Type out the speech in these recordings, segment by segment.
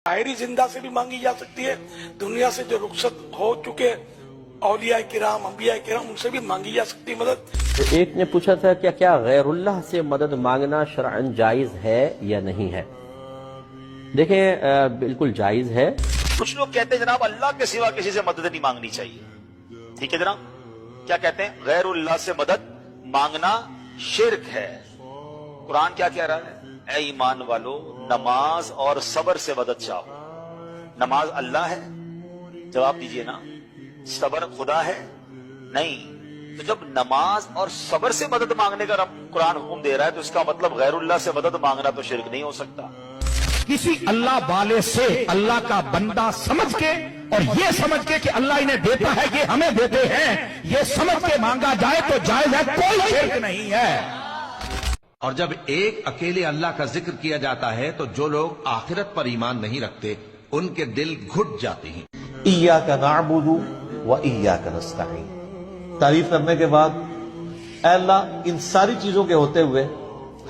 बाहरी जिंदा से भी मांगी जा सकती है, दुनिया से जो रुखसत हो चुके औलिया किराम अंबिया किराम उनसे भी मांगी जा सकती है मदद। तो एक ने पूछा था कि क्या गैरुल्लाह से मदद मांगना शरअन जायज है या नहीं है। देखें, बिल्कुल जायज है। कुछ लोग कहते हैं जनाब अल्लाह के सिवा किसी से मदद नहीं मांगनी चाहिए। ठीक है जनाब, क्या कहते हैं? गैरुल्लाह से मदद मांगना शिर्क है। कुरान क्या कह रहा है? ऐ ईमान वालो, नमाज और सब्र से मदद चाहो। नमाज अल्लाह है? जवाब दीजिए ना। सब्र खुदा है? नहीं। तो जब नमाज और सब्र से मदद मांगने का कुरान हुक्म दे रहा है तो इसका मतलब गैरुल्लाह से मदद मांगना तो शिर्क नहीं हो सकता। किसी अल्लाह वाले से अल्लाह का बंदा समझ के और ये समझ के कि अल्लाह इन्हें देता है, ये हमें देते हैं, ये समझ के मांगा जाए तो जायज है, कोई शिर्क नहीं है। और जब एक अकेले अल्लाह का जिक्र किया जाता है तो जो लोग आखिरत पर ईमान नहीं रखते उनके दिल घुट जाते हैं। इय्याका नअबुदु व इय्याका नस्तईन। तारीफ करने के बाद, ऐ अल्लाह, इन सारी चीजों के होते हुए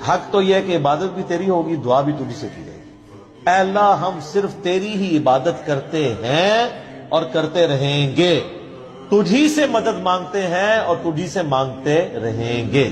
हक तो यह है कि इबादत भी तेरी होगी, दुआ भी तुझी से की जाएगी। ऐ अल्लाह, हम सिर्फ तेरी ही इबादत करते हैं और करते रहेंगे, तुझी से मदद मांगते हैं और तुझी से मांगते रहेंगे।